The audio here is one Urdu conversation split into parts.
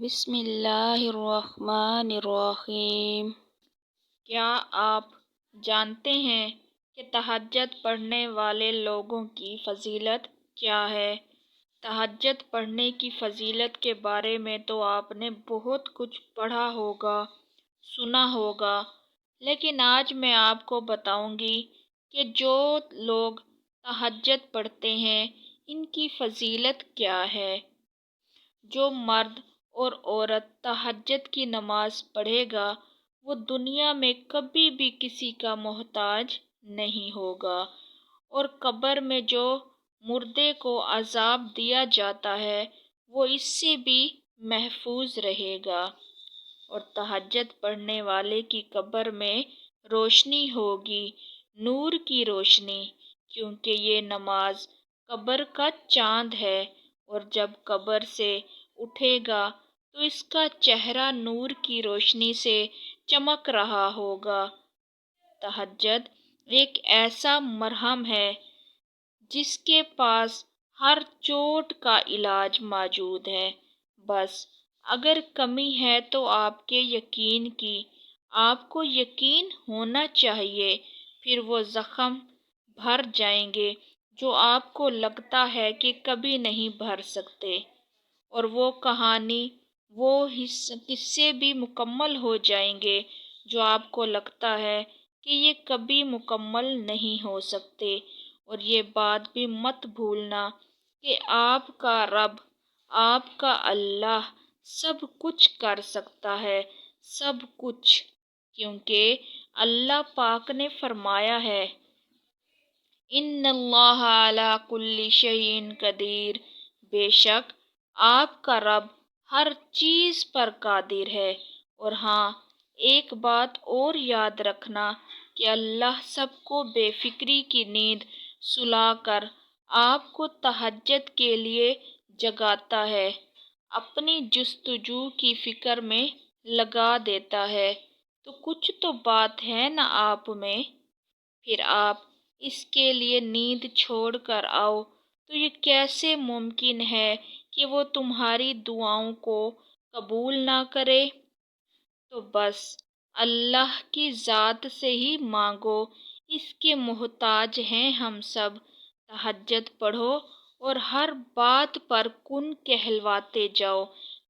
بسم اللہ الرحمن الرحیم۔ کیا آپ جانتے ہیں کہ تہجد پڑھنے والے لوگوں کی فضیلت کیا ہے؟ تہجد پڑھنے کی فضیلت کے بارے میں تو آپ نے بہت کچھ پڑھا ہوگا، سنا ہوگا، لیکن آج میں آپ کو بتاؤں گی کہ جو لوگ تہجد پڑھتے ہیں ان کی فضیلت کیا ہے۔ جو مرد اور عورت تہجد کی نماز پڑھے گا وہ دنیا میں کبھی بھی کسی کا محتاج نہیں ہوگا، اور قبر میں جو مردے کو عذاب دیا جاتا ہے وہ اس سے بھی محفوظ رہے گا، اور تہجد پڑھنے والے کی قبر میں روشنی ہوگی، نور کی روشنی، کیونکہ یہ نماز قبر کا چاند ہے، اور جب قبر سے اٹھے گا تو اس کا چہرہ نور کی روشنی سے چمک رہا ہوگا۔ تہجد ایک ایسا مرہم ہے جس کے پاس ہر چوٹ کا علاج موجود ہے، بس اگر کمی ہے تو آپ کے یقین کی۔ آپ کو یقین ہونا چاہیے، پھر وہ زخم بھر جائیں گے جو آپ کو لگتا ہے کہ کبھی نہیں بھر سکتے، اور وہ کہانی، وہ قصے بھی مکمل ہو جائیں گے جو آپ کو لگتا ہے کہ یہ کبھی مکمل نہیں ہو سکتے۔ اور یہ بات بھی مت بھولنا کہ آپ کا رب، آپ کا اللہ سب کچھ کر سکتا ہے، سب کچھ، کیونکہ اللہ پاک نے فرمایا ہے ان اللہ علی کل شیء قدیر، بے شک آپ کا رب ہر چیز پر قادر ہے۔ اور ہاں، ایک بات اور یاد رکھنا کہ اللہ سب کو بے فکری کی نیند سلا کر آپ کو تہجد کے لیے جگاتا ہے، اپنی جستجو کی فکر میں لگا دیتا ہے، تو کچھ تو بات ہے نا آپ میں۔ پھر آپ اس کے لیے نیند چھوڑ کر آؤ تو یہ کیسے ممکن ہے کہ وہ تمہاری دعاؤں کو قبول نہ کرے؟ تو بس اللہ کی ذات سے ہی مانگو، اس کے محتاج ہیں ہم سب۔ تہجد پڑھو اور ہر بات پر کن کہلواتے جاؤ۔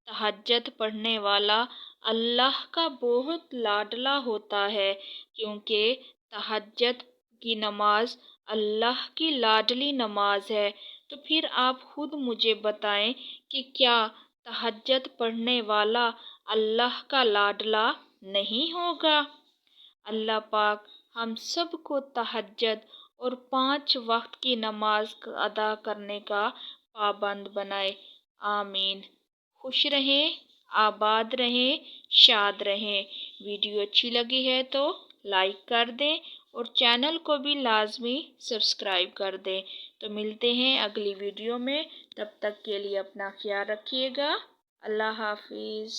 تہجد پڑھنے والا اللہ کا بہت لاڈلا ہوتا ہے، کیونکہ تہجد کی نماز اللہ کی لاڈلی نماز ہے۔ تو پھر آپ خود مجھے بتائیں کہ کیا تہجد پڑھنے والا اللہ کا لاڈلا نہیں ہوگا؟ اللہ پاک ہم سب کو تہجد اور 5 وقت کی نماز ادا کرنے کا پابند بنائے، آمین۔ خوش رہیں، آباد رہیں، شاد رہیں۔ ویڈیو اچھی لگی ہے تو لائک کر دیں اور چینل کو بھی لازمی سبسکرائب کر دیں۔ تو ملتے ہیں اگلی ویڈیو میں، تب تک کے لیے اپنا خیال رکھیے گا۔ اللہ حافظ۔